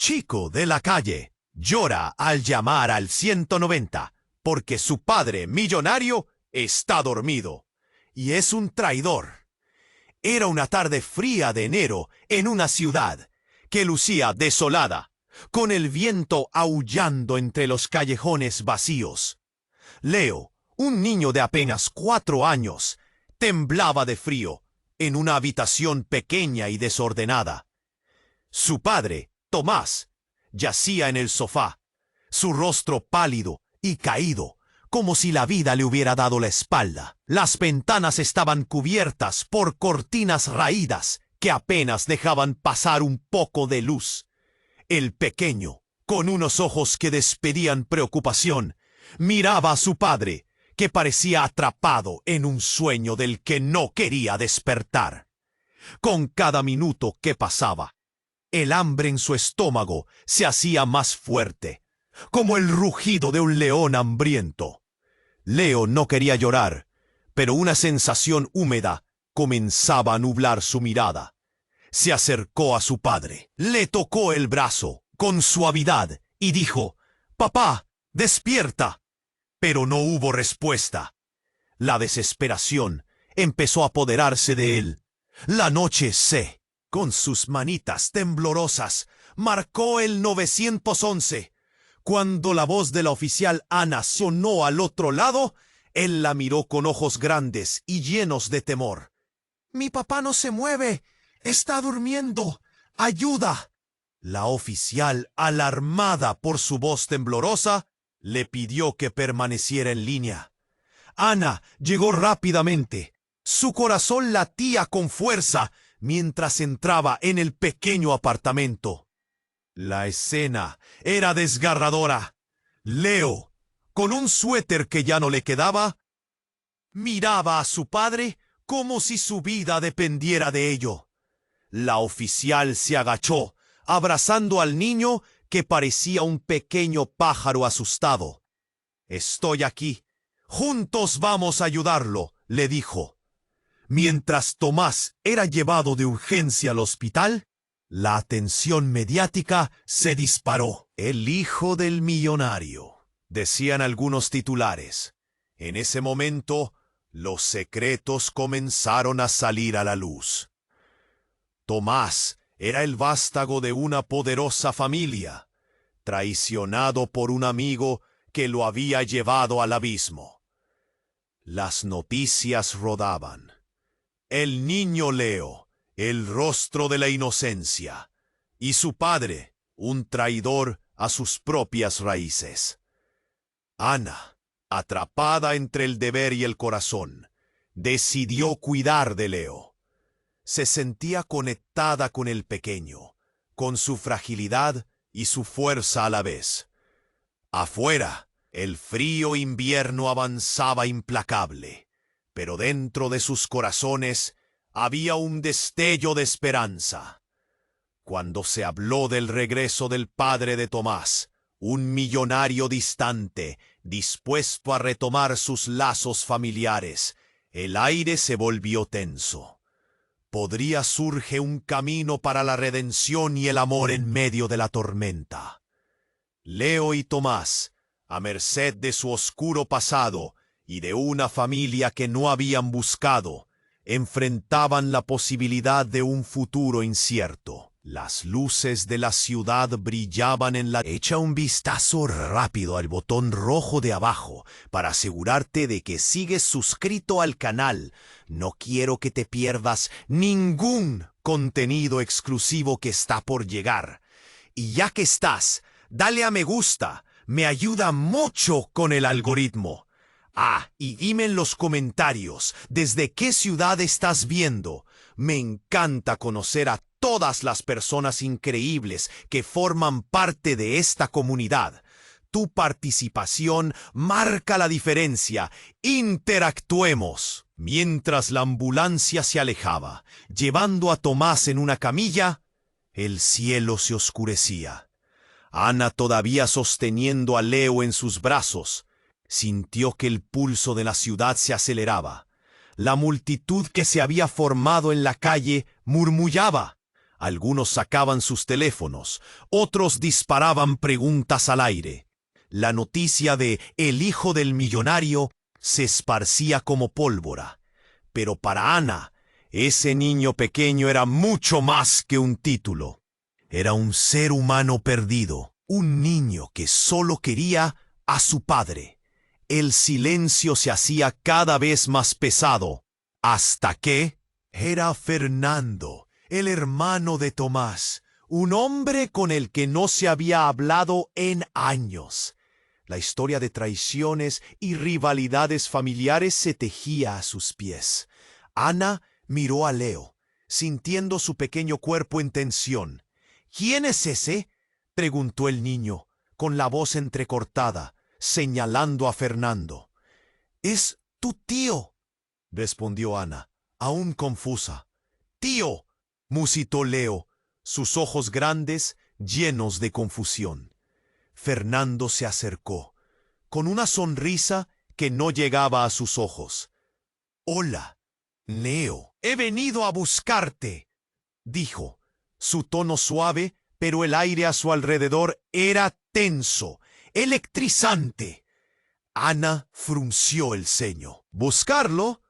chico de la calle llora al llamar al 190 porque su padre millonario está dormido y es un traidor. Era una tarde fría de enero en una ciudad que lucía desolada, con el viento aullando entre los callejones vacíos. Leo, un niño de apenas 4 años, temblaba de frío en una habitación pequeña y desordenada. Su padre, Tomás, yacía en el sofá, su rostro pálido y caído, como si la vida le hubiera dado la espalda. Las ventanas estaban cubiertas por cortinas raídas que apenas dejaban pasar un poco de luz. El pequeño, con unos ojos que despedían preocupación, miraba a su padre, que parecía atrapado en un sueño del que no quería despertar. Con cada minuto que pasaba, el hambre en su estómago se hacía más fuerte, como el rugido de un león hambriento. Leo no quería llorar, pero una sensación húmeda comenzaba a nublar su mirada. Se acercó a su padre, le tocó el brazo con suavidad y dijo: «Papá, despierta». Pero no hubo respuesta. La desesperación empezó a apoderarse de él. La noche C, con sus manitas temblorosas, marcó el 911. Cuando la voz de la oficial Ana sonó al otro lado, él la miró con ojos grandes y llenos de temor. «Mi papá no se mueve. Está durmiendo. ¡Ayuda!». La oficial, alarmada por su voz temblorosa, le pidió que permaneciera en línea. Ana llegó rápidamente. Su corazón latía con fuerza mientras entraba en el pequeño apartamento. La escena era desgarradora. Leo, con un suéter que ya no le quedaba, miraba a su padre como si su vida dependiera de ello. La oficial se agachó, abrazando al niño que parecía un pequeño pájaro asustado. «Estoy aquí. Juntos vamos a ayudarlo», le dijo. Mientras Tomás era llevado de urgencia al hospital, la atención mediática se disparó. «El hijo del millonario», decían algunos titulares. En ese momento, los secretos comenzaron a salir a la luz. Tomás era el vástago de una poderosa familia, traicionado por un amigo que lo había llevado al abismo. Las noticias rodaban. El niño Leo, el rostro de la inocencia, y su padre, un traidor a sus propias raíces. Ana, atrapada entre el deber y el corazón, decidió cuidar de Leo. Se sentía conectada con el pequeño, con su fragilidad y su fuerza a la vez. Afuera, el frío invierno avanzaba implacable, pero dentro de sus corazones había un destello de esperanza. Cuando se habló del regreso del padre de Tomás, un millonario distante, dispuesto a retomar sus lazos familiares, el aire se volvió tenso. Podría surgir un camino para la redención y el amor en medio de la tormenta. Leo y Tomás, a merced de su oscuro pasado y de una familia que no habían buscado, enfrentaban la posibilidad de un futuro incierto. Las luces de la ciudad brillaban en la... Echa un vistazo rápido al botón rojo de abajo para asegurarte de que sigues suscrito al canal. No quiero que te pierdas ningún contenido exclusivo que está por llegar. Y ya que estás, dale a me gusta. Me ayuda mucho con el algoritmo. Y dime en los comentarios desde qué ciudad estás viendo. Me encanta conocer a todas las personas increíbles que forman parte de esta comunidad. Tu participación marca la diferencia. Interactuemos. Mientras la ambulancia se alejaba, llevando a Tomás en una camilla, el cielo se oscurecía. Ana, todavía sosteniendo a Leo en sus brazos, sintió que el pulso de la ciudad se aceleraba. La multitud que se había formado en la calle murmullaba. Algunos sacaban sus teléfonos, otros disparaban preguntas al aire. La noticia de el hijo del millonario se esparcía como pólvora. Pero para Ana, ese niño pequeño era mucho más que un título. Era un ser humano perdido, un niño que solo quería a su padre. El silencio se hacía cada vez más pesado, hasta que era Fernando, el hermano de Tomás, un hombre con el que no se había hablado en años. La historia de traiciones y rivalidades familiares se tejía a sus pies. Ana miró a Leo, sintiendo su pequeño cuerpo en tensión. ¿Quién es ese?, preguntó el niño, con la voz entrecortada, señalando a Fernando. «Es tu tío», respondió Ana, aún confusa. «Tío», musitó Leo, sus ojos grandes llenos de confusión. Fernando se acercó, con una sonrisa que no llegaba a sus ojos. «Hola, Leo, he venido a buscarte», dijo. Su tono suave, pero el aire a su alrededor era tenso, electrizante. Ana frunció el ceño. ¿Buscarlo?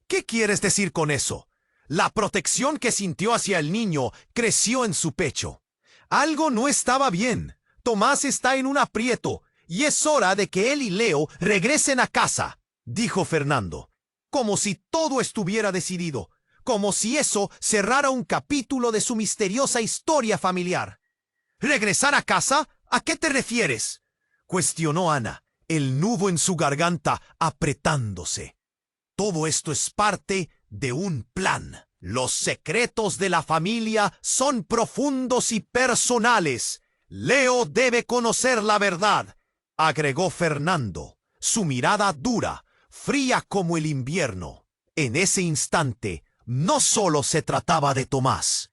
¿Qué quieres decir con eso? La protección que sintió hacia el niño creció en su pecho. Algo no estaba bien. Tomás está en un aprieto, y es hora de que él y Leo regresen a casa, dijo Fernando, como si todo estuviera decidido, como si eso cerrara un capítulo de su misteriosa historia familiar. ¿Regresar a casa? ¿A qué te refieres?, cuestionó Ana, el nudo en su garganta apretándose. Todo esto es parte de un plan. Los secretos de la familia son profundos y personales. Leo debe conocer la verdad, agregó Fernando, su mirada dura, fría como el invierno. En ese instante, no solo se trataba de Tomás.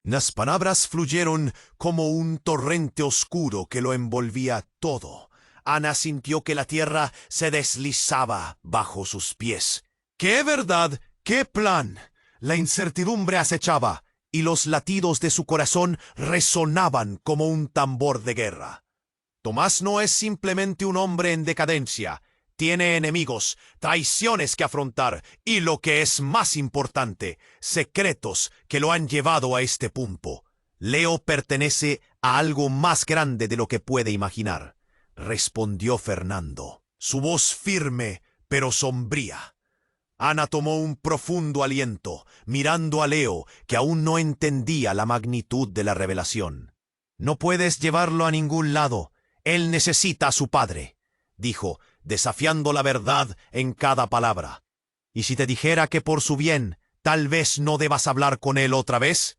Las palabras fluyeron como un torrente oscuro que lo envolvía todo. Ana sintió que la tierra se deslizaba bajo sus pies. ¡Qué verdad! ¡Qué plan! La incertidumbre acechaba, y los latidos de su corazón resonaban como un tambor de guerra. Tomás no es simplemente un hombre en decadencia. Tiene enemigos, traiciones que afrontar y, lo que es más importante, secretos que lo han llevado a este punto. Leo pertenece a algo más grande de lo que puede imaginar, respondió Fernando, su voz firme pero sombría. Ana tomó un profundo aliento, mirando a Leo, que aún no entendía la magnitud de la revelación. «No puedes llevarlo a ningún lado. Él necesita a su padre», dijo, desafiando la verdad en cada palabra. «¿Y si te dijera que por su bien, tal vez no debas hablar con él otra vez?»,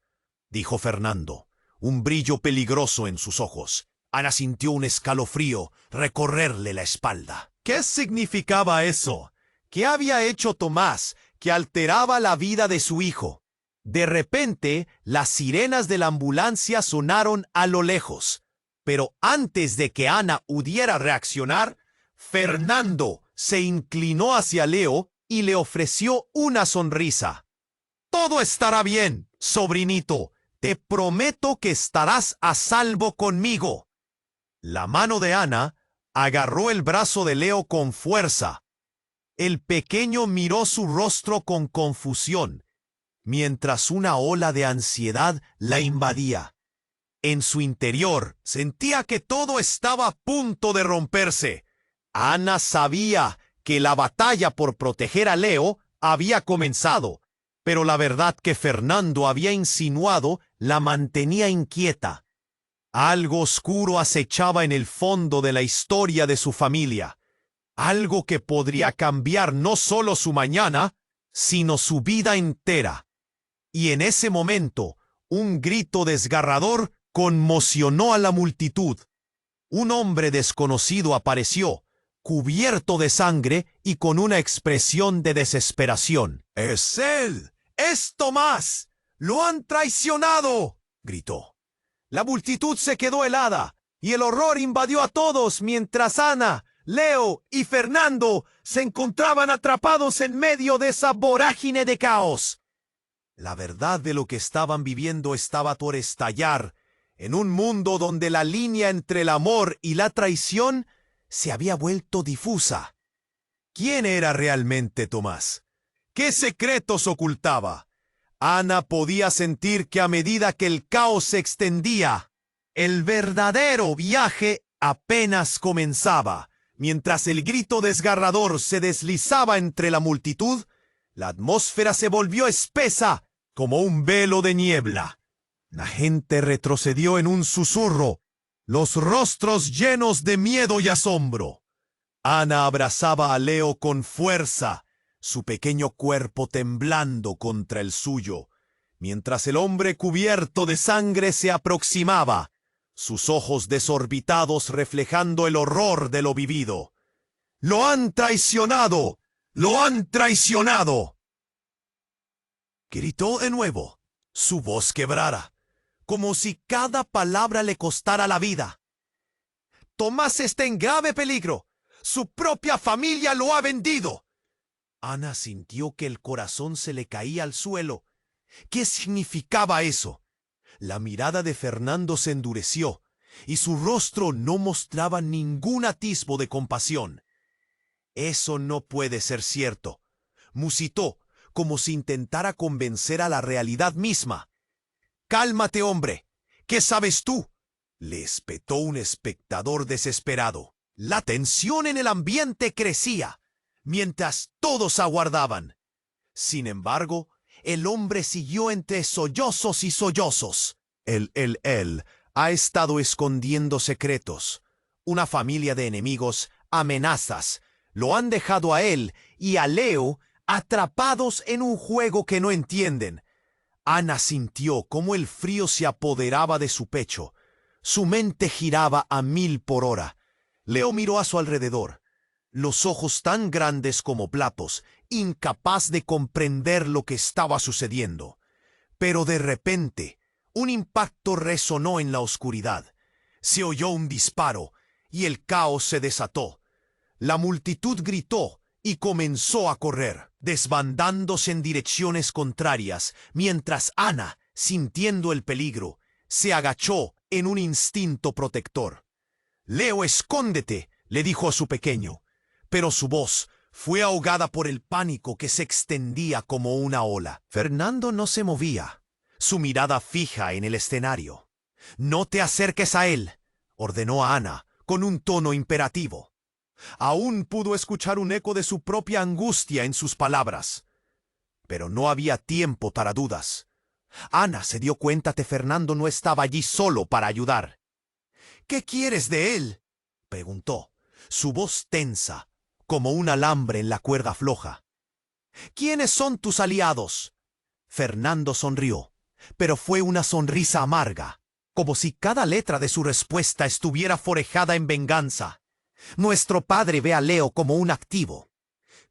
dijo Fernando, un brillo peligroso en sus ojos. Ana sintió un escalofrío recorrerle la espalda. ¿Qué significaba eso? ¿Qué había hecho Tomás que alteraba la vida de su hijo? De repente, las sirenas de la ambulancia sonaron a lo lejos, pero antes de que Ana pudiera reaccionar, Fernando se inclinó hacia Leo y le ofreció una sonrisa. «Todo estará bien, sobrinito. Te prometo que estarás a salvo conmigo». La mano de Ana agarró el brazo de Leo con fuerza. El pequeño miró su rostro con confusión, mientras una ola de ansiedad la invadía. En su interior sentía que todo estaba a punto de romperse. Ana sabía que la batalla por proteger a Leo había comenzado, pero la verdad que Fernando había insinuado la mantenía inquieta. Algo oscuro acechaba en el fondo de la historia de su familia. Algo que podría cambiar no solo su mañana, sino su vida entera. Y en ese momento, un grito desgarrador conmocionó a la multitud. Un hombre desconocido apareció, cubierto de sangre y con una expresión de desesperación. «¡Es él! ¡Es Tomás! ¡Lo han traicionado!», gritó. La multitud se quedó helada, y el horror invadió a todos mientras Ana, Leo y Fernando se encontraban atrapados en medio de esa vorágine de caos. La verdad de lo que estaban viviendo estaba por estallar, en un mundo donde la línea entre el amor y la traición se había vuelto difusa. ¿Quién era realmente Tomás? ¿Qué secretos ocultaba? Ana podía sentir que a medida que el caos se extendía, el verdadero viaje apenas comenzaba. Mientras el grito desgarrador se deslizaba entre la multitud, la atmósfera se volvió espesa como un velo de niebla. La gente retrocedió en un susurro, los rostros llenos de miedo y asombro. Ana abrazaba a Leo con fuerza, su pequeño cuerpo temblando contra el suyo, mientras el hombre cubierto de sangre se aproximaba, sus ojos desorbitados reflejando el horror de lo vivido. ¡Lo han traicionado! ¡Lo han traicionado! Gritó de nuevo, su voz quebrada, como si cada palabra le costara la vida. Tomás está en grave peligro. Su propia familia lo ha vendido. Ana sintió que el corazón se le caía al suelo. ¿Qué significaba eso? La mirada de Fernando se endureció y su rostro no mostraba ningún atisbo de compasión. Eso no puede ser cierto, musitó, como si intentara convencer a la realidad misma. Cálmate, hombre. ¿Qué sabes tú? Le espetó un espectador desesperado. La tensión en el ambiente crecía, mientras todos aguardaban. Sin embargo, el hombre siguió entre sollozos y sollozos. Él ha estado escondiendo secretos. Una familia de enemigos, amenazas, lo han dejado a él y a Leo atrapados en un juego que no entienden. Ana sintió cómo el frío se apoderaba de su pecho. Su mente giraba a 1000 por hora. Leo miró a su alrededor, los ojos tan grandes como platos, incapaz de comprender lo que estaba sucediendo. Pero de repente, un impacto resonó en la oscuridad. Se oyó un disparo y el caos se desató. La multitud gritó y comenzó a correr, desbandándose en direcciones contrarias, mientras Ana, sintiendo el peligro, se agachó en un instinto protector. «Leo, escóndete», le dijo a su pequeño, pero su voz fue ahogada por el pánico que se extendía como una ola. Fernando no se movía, su mirada fija en el escenario. «No te acerques a él», ordenó a Ana con un tono imperativo. Aún pudo escuchar un eco de su propia angustia en sus palabras. Pero no había tiempo para dudas. Ana se dio cuenta que Fernando no estaba allí solo para ayudar. «¿Qué quieres de él?», preguntó, su voz tensa, como un alambre en la cuerda floja. «¿Quiénes son tus aliados?». Fernando sonrió, pero fue una sonrisa amarga, como si cada letra de su respuesta estuviera forjada en venganza. «Nuestro padre ve a Leo como un activo.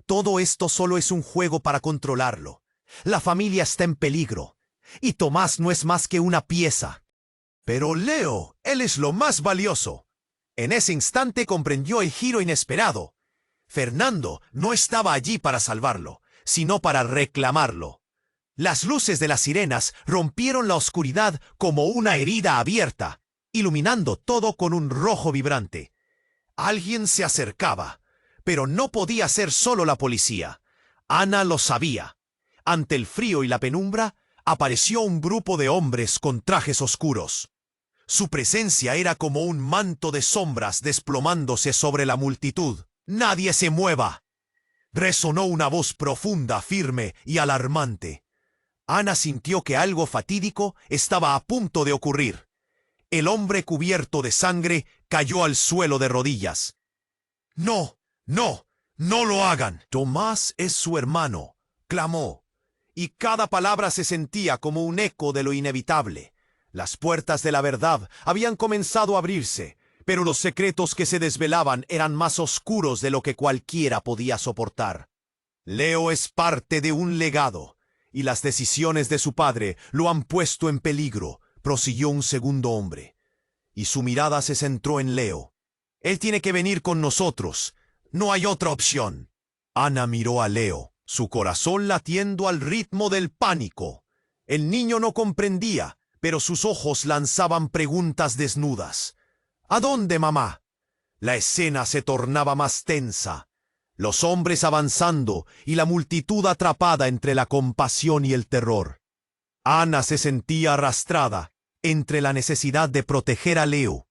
Todo esto solo es un juego para controlarlo. La familia está en peligro, y Tomás no es más que una pieza». «Pero Leo, él es lo más valioso». En ese instante comprendió el giro inesperado. Fernando no estaba allí para salvarlo, sino para reclamarlo. Las luces de las sirenas rompieron la oscuridad como una herida abierta, iluminando todo con un rojo vibrante. Alguien se acercaba, pero no podía ser solo la policía. Ana lo sabía. Ante el frío y la penumbra, apareció un grupo de hombres con trajes oscuros. Su presencia era como un manto de sombras desplomándose sobre la multitud. «¡Nadie se mueva!», resonó una voz profunda, firme y alarmante. Ana sintió que algo fatídico estaba a punto de ocurrir. El hombre cubierto de sangre cayó al suelo de rodillas. «¡No! ¡No! ¡No lo hagan! Tomás es su hermano», clamó, y cada palabra se sentía como un eco de lo inevitable. Las puertas de la verdad habían comenzado a abrirse, pero los secretos que se desvelaban eran más oscuros de lo que cualquiera podía soportar. Leo es parte de un legado, y las decisiones de su padre lo han puesto en peligro, prosiguió un segundo hombre. Y su mirada se centró en Leo. «Él tiene que venir con nosotros. No hay otra opción». Ana miró a Leo, su corazón latiendo al ritmo del pánico. El niño no comprendía, pero sus ojos lanzaban preguntas desnudas. ¿A dónde, mamá? La escena se tornaba más tensa. Los hombres avanzando y la multitud atrapada entre la compasión y el terror. Ana se sentía arrastrada entre la necesidad de proteger a Leo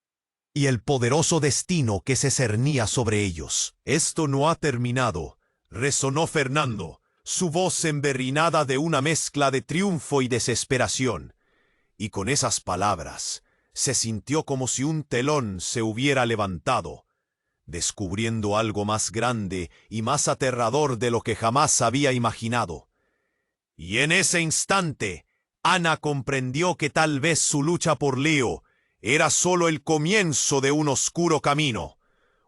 y el poderoso destino que se cernía sobre ellos. «Esto no ha terminado», resonó Fernando, su voz emberrinada de una mezcla de triunfo y desesperación. Y con esas palabras se sintió como si un telón se hubiera levantado, descubriendo algo más grande y más aterrador de lo que jamás había imaginado. Y en ese instante, Ana comprendió que tal vez su lucha por Leo era solo el comienzo de un oscuro camino,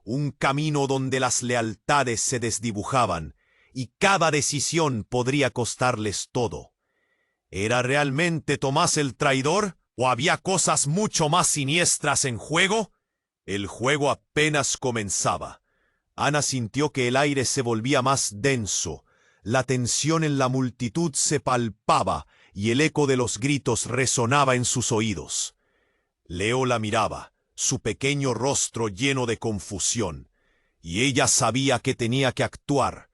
un camino donde las lealtades se desdibujaban y cada decisión podría costarles todo. ¿Era realmente Tomás el traidor o había cosas mucho más siniestras en juego? El juego apenas comenzaba. Ana sintió que el aire se volvía más denso, la tensión en la multitud se palpaba y el eco de los gritos resonaba en sus oídos. Leo la miraba, su pequeño rostro lleno de confusión, y ella sabía que tenía que actuar.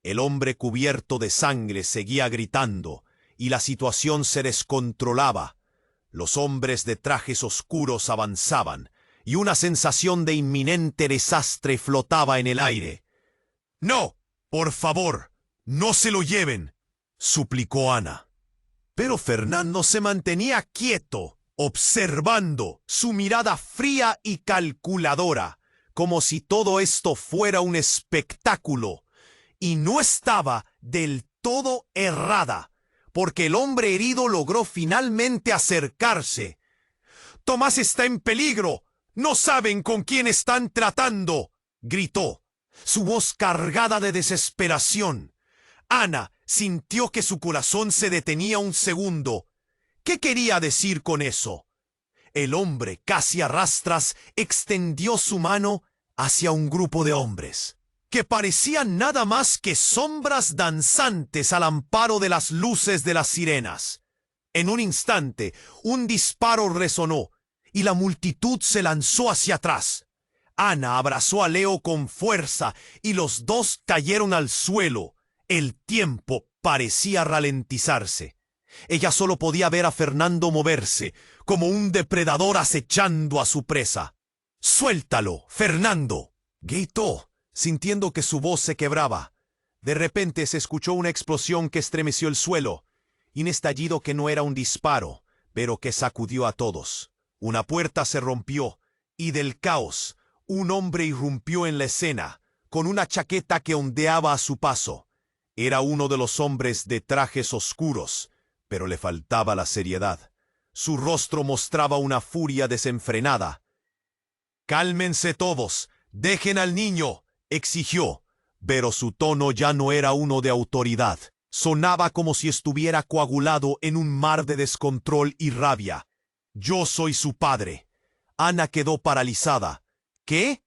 El hombre cubierto de sangre seguía gritando, y la situación se descontrolaba. Los hombres de trajes oscuros avanzaban, y una sensación de inminente desastre flotaba en el aire. «No, por favor, no se lo lleven», suplicó Ana. Pero Fernando se mantenía quieto, observando, su mirada fría y calculadora, como si todo esto fuera un espectáculo. Y no estaba del todo errada, porque el hombre herido logró finalmente acercarse. «Tomás está en peligro. No saben con quién están tratando», gritó, su voz cargada de desesperación. Ana sintió que su corazón se detenía un segundo. ¿Qué quería decir con eso? El hombre, casi a rastras, extendió su mano hacia un grupo de hombres, que parecían nada más que sombras danzantes al amparo de las luces de las sirenas. En un instante, un disparo resonó, y la multitud se lanzó hacia atrás. Ana abrazó a Leo con fuerza, y los dos cayeron al suelo. El tiempo parecía ralentizarse. Ella solo podía ver a Fernando moverse, como un depredador acechando a su presa. «¡Suéltalo, Fernando!», gritó, sintiendo que su voz se quebraba. De repente se escuchó una explosión que estremeció el suelo, un estallido que no era un disparo, pero que sacudió a todos. Una puerta se rompió, y del caos, un hombre irrumpió en la escena, con una chaqueta que ondeaba a su paso. Era uno de los hombres de trajes oscuros, pero le faltaba la seriedad. Su rostro mostraba una furia desenfrenada. «Cálmense todos, dejen al niño», exigió, pero su tono ya no era uno de autoridad. Sonaba como si estuviera coagulado en un mar de descontrol y rabia. «Yo soy su padre». Ana quedó paralizada. «¿Qué?».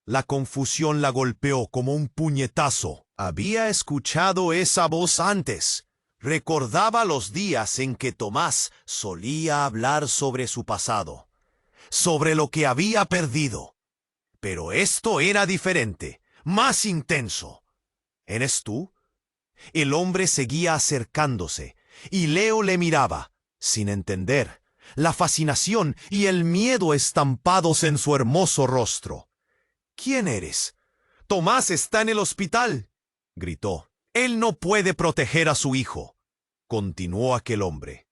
La confusión la golpeó como un puñetazo. Había escuchado esa voz antes. Recordaba los días en que Tomás solía hablar sobre su pasado, sobre lo que había perdido. Pero esto era diferente, más intenso. ¿Eres tú? El hombre seguía acercándose, y Leo le miraba, sin entender, la fascinación y el miedo estampados en su hermoso rostro. «¿Quién eres?» «Tomás está en el hospital», gritó. «Él no puede proteger a su hijo», continuó aquel hombre,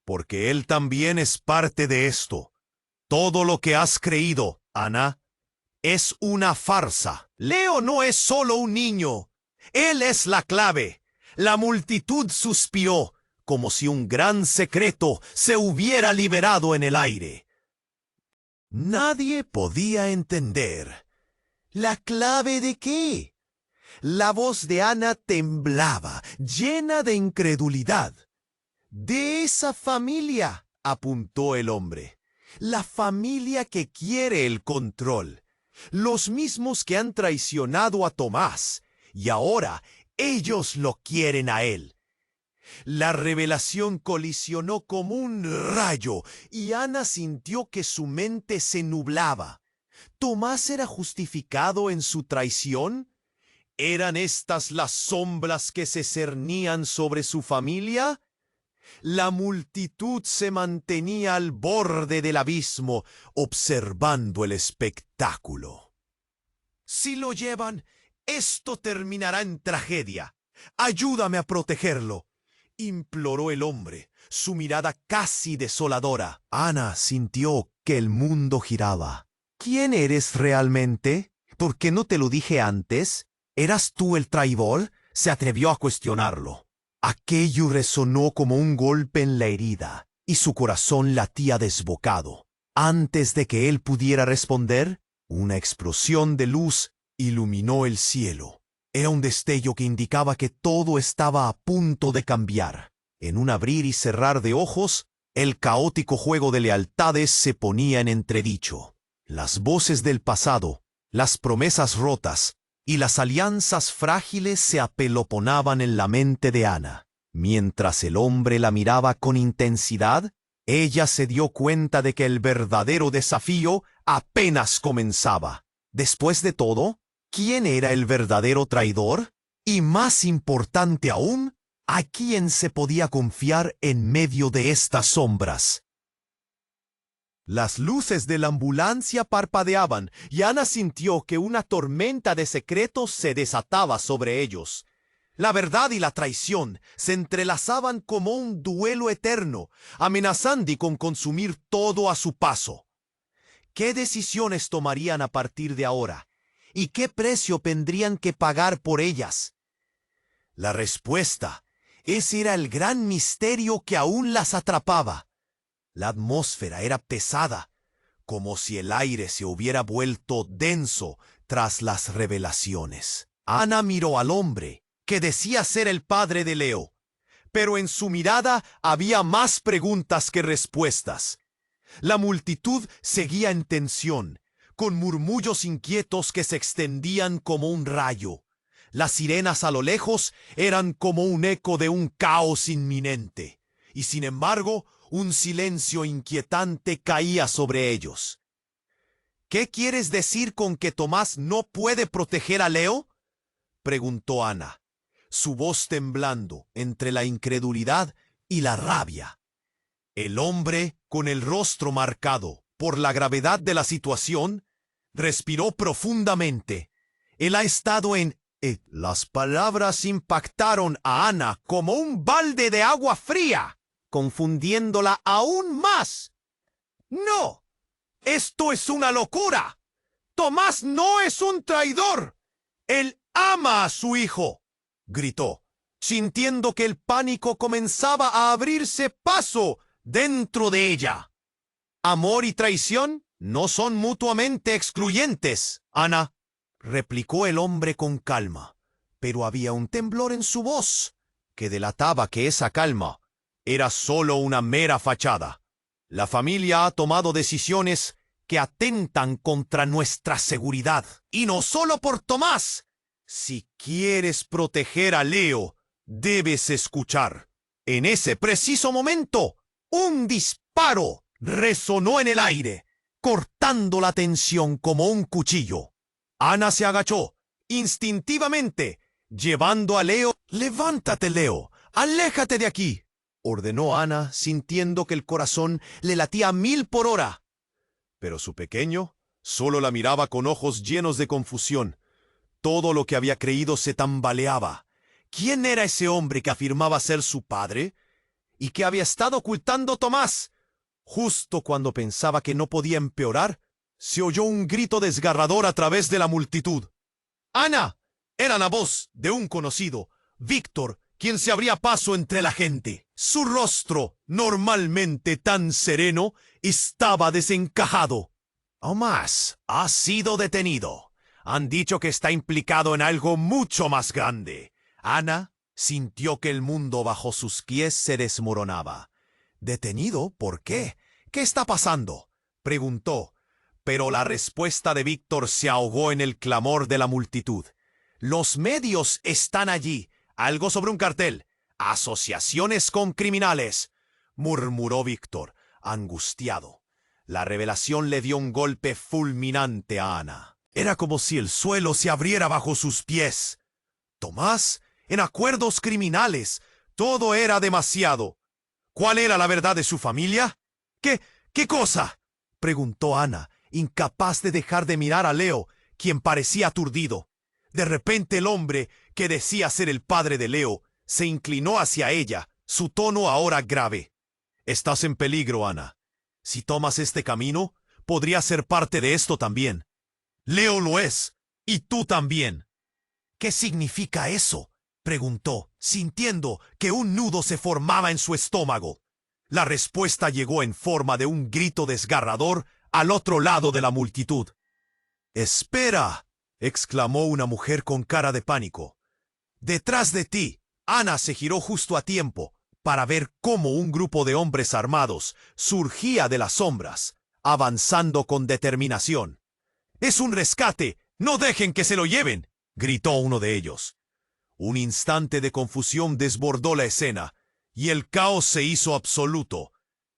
«porque él también es parte de esto. Todo lo que has creído, Ana, es una farsa. Leo no es solo un niño. Él es la clave». La multitud suspiró, como si un gran secreto se hubiera liberado en el aire. Nadie podía entender. ¿La clave de qué? La voz de Ana temblaba, llena de incredulidad. «De esa familia», apuntó el hombre. «La familia que quiere el control. Los mismos que han traicionado a Tomás. Y ahora ellos lo quieren a él. La revelación colisionó como un rayo y Ana sintió que su mente se nublaba. ¿Tomás era justificado en su traición? ¿Eran estas las sombras que se cernían sobre su familia? La multitud se mantenía al borde del abismo, observando el espectáculo. Si lo llevan, esto terminará en tragedia. Ayúdame a protegerlo, imploró el hombre, su mirada casi desoladora. Ana sintió que el mundo giraba. ¿Quién eres realmente? ¿Por qué no te lo dije antes? ¿Eras tú el traidor? Se atrevió a cuestionarlo. Aquello resonó como un golpe en la herida, y su corazón latía desbocado. Antes de que él pudiera responder, una explosión de luz iluminó el cielo. Era un destello que indicaba que todo estaba a punto de cambiar. En un abrir y cerrar de ojos, el caótico juego de lealtades se ponía en entredicho. Las voces del pasado, las promesas rotas y las alianzas frágiles se apelotonaban en la mente de Ana. Mientras el hombre la miraba con intensidad, ella se dio cuenta de que el verdadero desafío apenas comenzaba. Después de todo, ¿quién era el verdadero traidor? Y más importante aún, ¿a quién se podía confiar en medio de estas sombras? Las luces de la ambulancia parpadeaban y Ana sintió que una tormenta de secretos se desataba sobre ellos. La verdad y la traición se entrelazaban como un duelo eterno, amenazando con consumir todo a su paso. ¿Qué decisiones tomarían a partir de ahora? ¿Y qué precio tendrían que pagar por ellas? La respuesta, ese era el gran misterio que aún las atrapaba. La atmósfera era pesada, como si el aire se hubiera vuelto denso tras las revelaciones. Ana miró al hombre, que decía ser el padre de Leo, pero en su mirada había más preguntas que respuestas. La multitud seguía en tensión, con murmullos inquietos que se extendían como un rayo. Las sirenas a lo lejos eran como un eco de un caos inminente, y sin embargo, un silencio inquietante caía sobre ellos. ¿Qué quieres decir con que Tomás no puede proteger a Leo?, preguntó Ana, su voz temblando entre la incredulidad y la rabia. El hombre, con el rostro marcado por la gravedad de la situación, respiró profundamente. Él ha estado en... Las palabras impactaron a Ana como un balde de agua fría, confundiéndola aún más. ¡No! ¡Esto es una locura! ¡Tomás no es un traidor! ¡Él ama a su hijo!, gritó, sintiendo que el pánico comenzaba a abrirse paso dentro de ella. Amor y traición no son mutuamente excluyentes, Ana, replicó el hombre con calma, pero había un temblor en su voz que delataba que esa calma era solo una mera fachada. La familia ha tomado decisiones que atentan contra nuestra seguridad. Y no solo por Tomás. Si quieres proteger a Leo, debes escuchar. En ese preciso momento, un disparo resonó en el aire, cortando la tensión como un cuchillo. Ana se agachó, instintivamente, llevando a Leo. «Levántate, Leo, aléjate de aquí», ordenó Ana, sintiendo que el corazón le latía a 1000 por hora. Pero su pequeño solo la miraba con ojos llenos de confusión. Todo lo que había creído se tambaleaba. ¿Quién era ese hombre que afirmaba ser su padre? ¿Y que había estado ocultando Tomás? Justo cuando pensaba que no podía empeorar, se oyó un grito desgarrador a través de la multitud. ¡Ana! Era la voz de un conocido, Víctor, quien se abría paso entre la gente. Su rostro, normalmente tan sereno, estaba desencajado. «Tomás ha sido detenido. Han dicho que está implicado en algo mucho más grande». Ana sintió que el mundo bajo sus pies se desmoronaba. «¿Detenido? ¿Por qué? ¿Qué está pasando?», preguntó. Pero la respuesta de Víctor se ahogó en el clamor de la multitud. «Los medios están allí. Algo sobre un cartel. Asociaciones con criminales, murmuró Víctor, angustiado. La revelación le dio un golpe fulminante a Ana. Era como si el suelo se abriera bajo sus pies. Tomás, en acuerdos criminales, todo era demasiado. ¿Cuál era la verdad de su familia? ¿Qué cosa?, preguntó Ana, incapaz de dejar de mirar a Leo, quien parecía aturdido. De repente el hombre, que decía ser el padre de Leo, se inclinó hacia ella, su tono ahora grave. Estás en peligro, Ana. Si tomas este camino, podrías ser parte de esto también. Leo lo es, y tú también. ¿Qué significa eso?, preguntó, sintiendo que un nudo se formaba en su estómago. La respuesta llegó en forma de un grito desgarrador al otro lado de la multitud. «¡Espera!», exclamó una mujer con cara de pánico. «¡Detrás de ti!». Ana se giró justo a tiempo para ver cómo un grupo de hombres armados surgía de las sombras, avanzando con determinación. «¡Es un rescate! ¡No dejen que se lo lleven!», gritó uno de ellos. Un instante de confusión desbordó la escena, y el caos se hizo absoluto.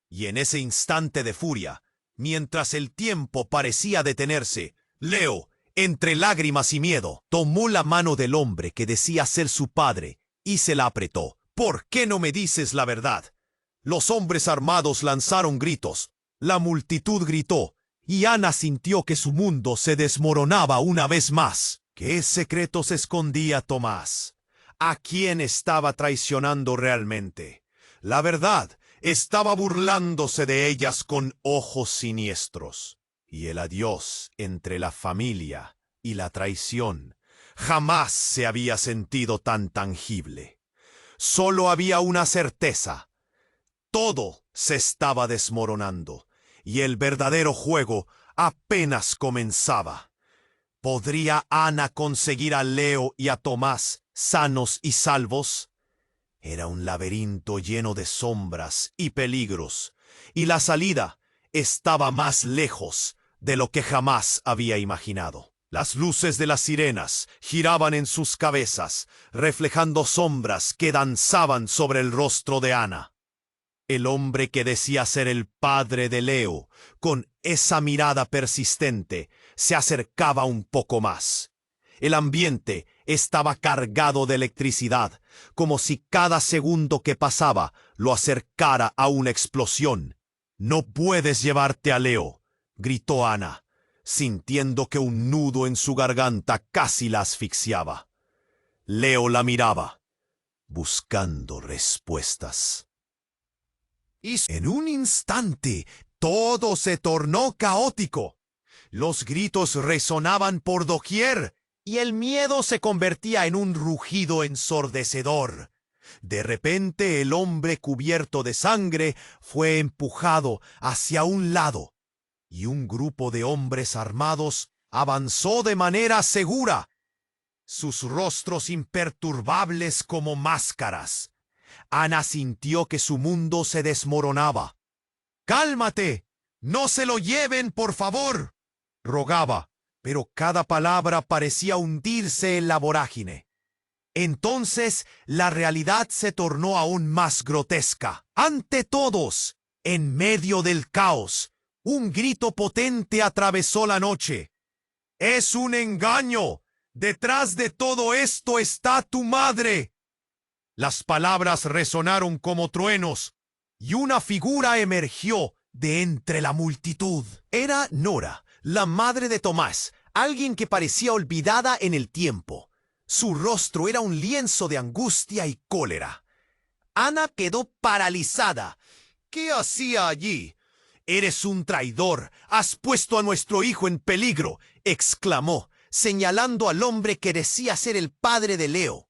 Y en ese instante de furia, mientras el tiempo parecía detenerse, Leo, entre lágrimas y miedo, tomó la mano del hombre que decía ser su padre y se la apretó. «¿Por qué no me dices la verdad?». Los hombres armados lanzaron gritos, la multitud gritó, y Ana sintió que su mundo se desmoronaba una vez más. ¿Qué secretos escondía Tomás? ¿A quién estaba traicionando realmente? La verdad, estaba burlándose de ellas con ojos siniestros. Y el adiós entre la familia y la traición jamás se había sentido tan tangible. Solo había una certeza: todo se estaba desmoronando, y el verdadero juego apenas comenzaba. ¿Podría Ana conseguir a Leo y a Tomás sanos y salvos? Era un laberinto lleno de sombras y peligros, y la salida estaba más lejos de lo que jamás había imaginado. Las luces de las sirenas giraban en sus cabezas, reflejando sombras que danzaban sobre el rostro de Ana. El hombre que decía ser el padre de Leo, con esa mirada persistente, se acercaba un poco más. El ambiente estaba cargado de electricidad, como si cada segundo que pasaba lo acercara a una explosión. «No puedes llevarte a Leo», gritó Ana, sintiendo que un nudo en su garganta casi la asfixiaba. Leo la miraba, buscando respuestas. Y en un instante todo se tornó caótico. Los gritos resonaban por doquier, y el miedo se convertía en un rugido ensordecedor. De repente el hombre cubierto de sangre fue empujado hacia un lado, y un grupo de hombres armados avanzó de manera segura, sus rostros imperturbables como máscaras. Ana sintió que su mundo se desmoronaba. «¡Cálmate! ¡No se lo lleven, por favor!», rogaba, pero cada palabra parecía hundirse en la vorágine. Entonces la realidad se tornó aún más grotesca. Ante todos, en medio del caos, un grito potente atravesó la noche. «¡Es un engaño! ¡Detrás de todo esto está tu madre!». Las palabras resonaron como truenos, y una figura emergió de entre la multitud. Era Nora, la madre de Tomás, alguien que parecía olvidada en el tiempo. Su rostro era un lienzo de angustia y cólera. Ana quedó paralizada. «¿Qué hacía allí?». «Eres un traidor. Has puesto a nuestro hijo en peligro», exclamó, señalando al hombre que decía ser el padre de Leo.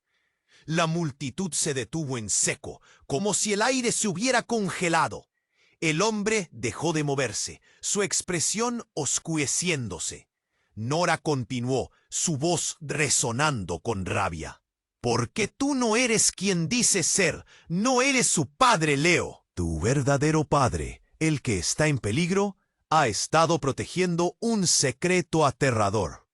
La multitud se detuvo en seco, como si el aire se hubiera congelado. El hombre dejó de moverse, su expresión oscureciéndose. Nora continuó, su voz resonando con rabia. «Porque tú no eres quien dices ser, no eres su padre, Leo. Tu verdadero padre, el que está en peligro, ha estado protegiendo un secreto aterrador».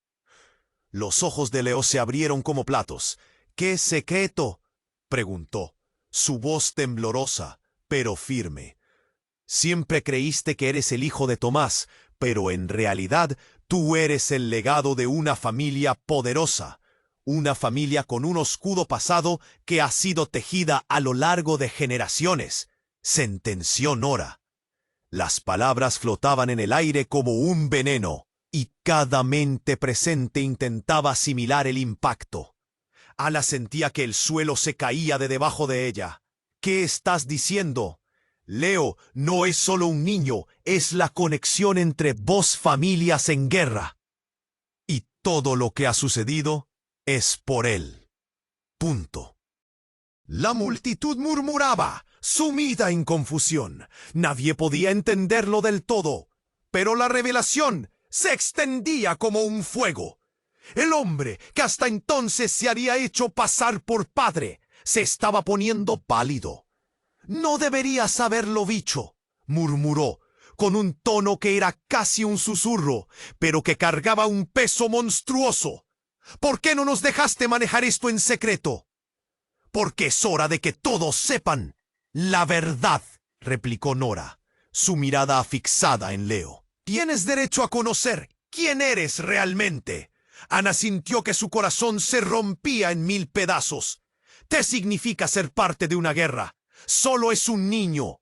Los ojos de Leo se abrieron como platos. «¿Qué secreto?», preguntó. su voz temblorosa, pero firme. Siempre creíste que eres el hijo de Tomás, pero en realidad tú eres el legado de una familia poderosa, una familia con un oscuro pasado que ha sido tejida a lo largo de generaciones, sentenció Nora. Las palabras flotaban en el aire como un veneno, y cada mente presente intentaba asimilar el impacto. Ana sentía que el suelo se caía de debajo de ella. ¿Qué estás diciendo? Leo no es solo un niño, es la conexión entre dos familias en guerra. Y todo lo que ha sucedido es por él. Punto. La multitud murmuraba, sumida en confusión. Nadie podía entenderlo del todo, pero la revelación se extendía como un fuego. El hombre que hasta entonces se había hecho pasar por padre se estaba poniendo pálido. «No deberías haberlo dicho», murmuró, con un tono que era casi un susurro, pero que cargaba un peso monstruoso. «¿Por qué no nos dejaste manejar esto en secreto?» «Porque es hora de que todos sepan la verdad», replicó Nora, su mirada fijada en Leo. «Tienes derecho a conocer quién eres realmente». Ana sintió que su corazón se rompía en 1000 pedazos. «¿Qué significa ser parte de una guerra? Solo es un niño».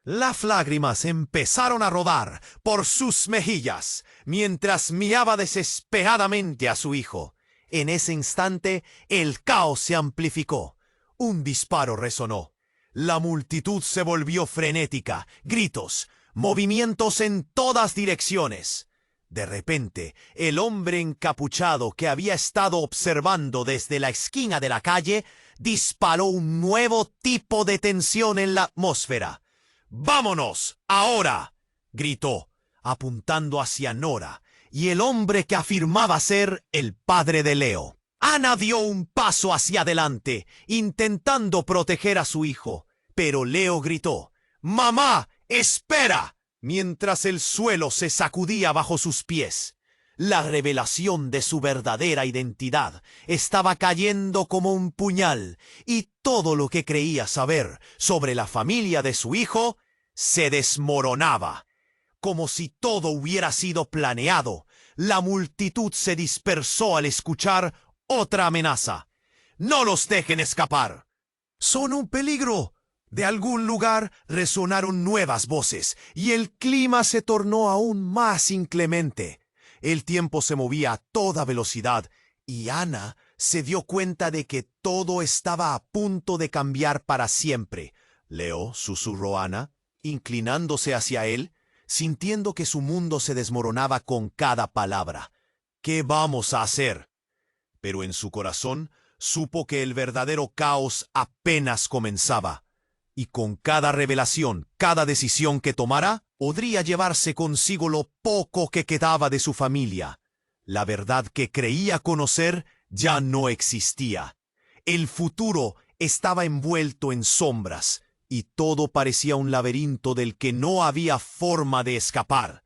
Las lágrimas empezaron a rodar por sus mejillas mientras miraba desesperadamente a su hijo. En ese instante, el caos se amplificó. Un disparo resonó. La multitud se volvió frenética, gritos, movimientos en todas direcciones. De repente, el hombre encapuchado que había estado observando desde la esquina de la calle disparó un nuevo tipo de tensión en la atmósfera. «¡Vámonos, ahora!», gritó, apuntando hacia Nora y el hombre que afirmaba ser el padre de Leo. Ana dio un paso hacia adelante, intentando proteger a su hijo, pero Leo gritó, «¡Mamá, espera!», mientras el suelo se sacudía bajo sus pies. La revelación de su verdadera identidad estaba cayendo como un puñal, y todo lo que creía saber sobre la familia de su hijo se desmoronaba. Como si todo hubiera sido planeado, la multitud se dispersó al escuchar otra amenaza. «¡No los dejen escapar! ¡Son un peligro!». De algún lugar resonaron nuevas voces, y el clima se tornó aún más inclemente. El tiempo se movía a toda velocidad, y Ana se dio cuenta de que todo estaba a punto de cambiar para siempre. «Leo», susurró Ana, inclinándose hacia él, sintiendo que su mundo se desmoronaba con cada palabra. «¿Qué vamos a hacer?». Pero en su corazón supo que el verdadero caos apenas comenzaba. Y con cada revelación, cada decisión que tomara, podría llevarse consigo lo poco que quedaba de su familia. La verdad que creía conocer ya no existía. El futuro estaba envuelto en sombras, y todo parecía un laberinto del que no había forma de escapar.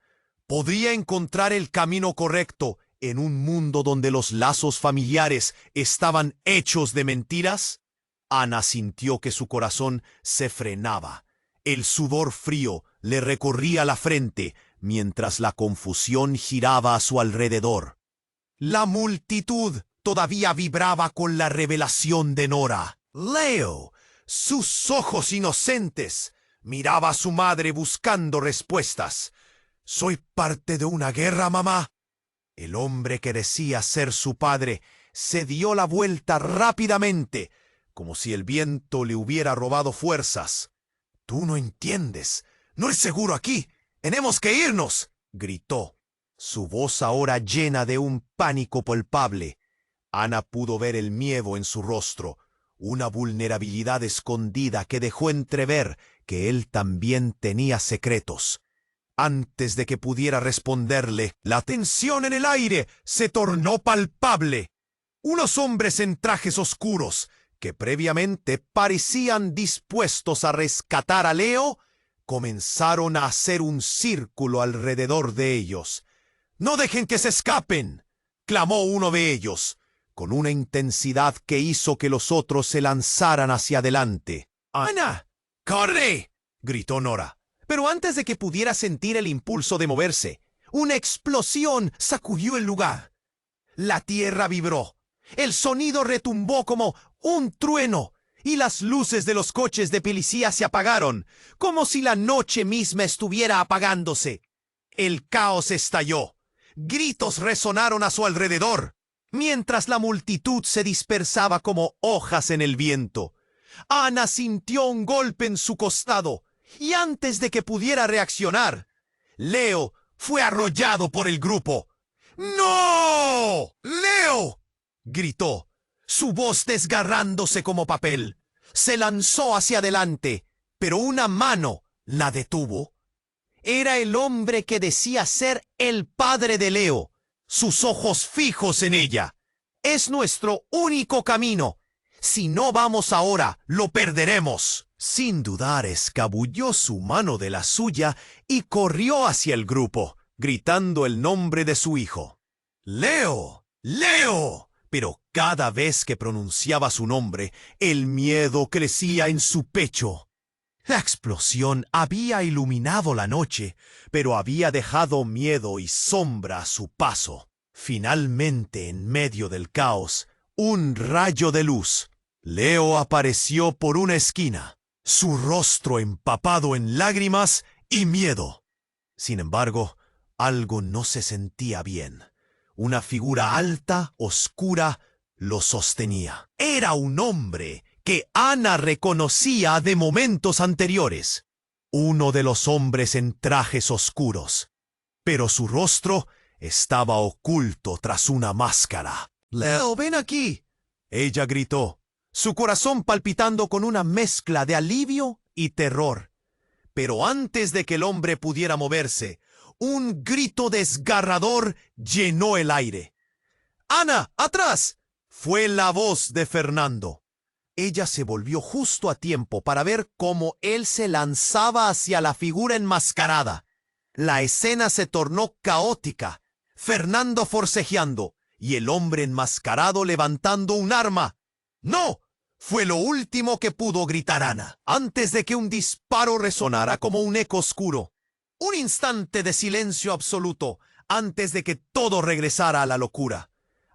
¿Podría encontrar el camino correcto en un mundo donde los lazos familiares estaban hechos de mentiras? Ana sintió que su corazón se frenaba. El sudor frío le recorría la frente mientras la confusión giraba a su alrededor. La multitud todavía vibraba con la revelación de Nora. Leo, sus ojos inocentes, miraba a su madre buscando respuestas. «¿Soy parte de una guerra, mamá?». El hombre que decía ser su padre se dio la vuelta rápidamente, como si el viento le hubiera robado fuerzas. «Tú no entiendes. No es seguro aquí. Tenemos que irnos», gritó, su voz ahora llena de un pánico palpable. Ana pudo ver el miedo en su rostro, una vulnerabilidad escondida que dejó entrever que él también tenía secretos. Antes de que pudiera responderle, la tensión en el aire se tornó palpable. Unos hombres en trajes oscuros, que previamente parecían dispuestos a rescatar a Leo, comenzaron a hacer un círculo alrededor de ellos. «¡No dejen que se escapen!», clamó uno de ellos. con una intensidad que hizo que los otros se lanzaran hacia adelante. ¡Ana! ¡Corre!, gritó Nora. Pero antes de que pudiera sentir el impulso de moverse, una explosión sacudió el lugar. La tierra vibró. El sonido retumbó como un trueno, y las luces de los coches de policía se apagaron, como si la noche misma estuviera apagándose. El caos estalló. Gritos resonaron a su alrededor, mientras la multitud se dispersaba como hojas en el viento. Ana sintió un golpe en su costado, y antes de que pudiera reaccionar, Leo fue arrollado por el grupo. ¡No! ¡Leo!, gritó, su voz desgarrándose como papel. Se lanzó hacia adelante, pero una mano la detuvo. Era el hombre que decía ser el padre de Leo, sus ojos fijos en ella. Es nuestro único camino. Si no vamos ahora, lo perderemos. Sin dudar, escabulló su mano de la suya y corrió hacia el grupo, gritando el nombre de su hijo. ¡Leo! ¡Leo! Pero cada vez que pronunciaba su nombre, el miedo crecía en su pecho. La explosión había iluminado la noche, pero había dejado miedo y sombra a su paso. Finalmente, en medio del caos, un rayo de luz. Leo apareció por una esquina, su rostro empapado en lágrimas y miedo. Sin embargo, algo no se sentía bien. Una figura alta, oscura, lo sostenía. Era un hombre que Ana reconocía de momentos anteriores. Uno de los hombres en trajes oscuros. Pero su rostro estaba oculto tras una máscara. «Leo, ven aquí», ella gritó, su corazón palpitando con una mezcla de alivio y terror. Pero antes de que el hombre pudiera moverse, un grito desgarrador llenó el aire. «¡Ana, atrás!», fue la voz de Fernando. Ella se volvió justo a tiempo para ver cómo él se lanzaba hacia la figura enmascarada. La escena se tornó caótica, Fernando forcejeando y el hombre enmascarado levantando un arma. «¡No!», fue lo último que pudo gritar Ana, antes de que un disparo resonara como un eco oscuro. Un instante de silencio absoluto antes de que todo regresara a la locura.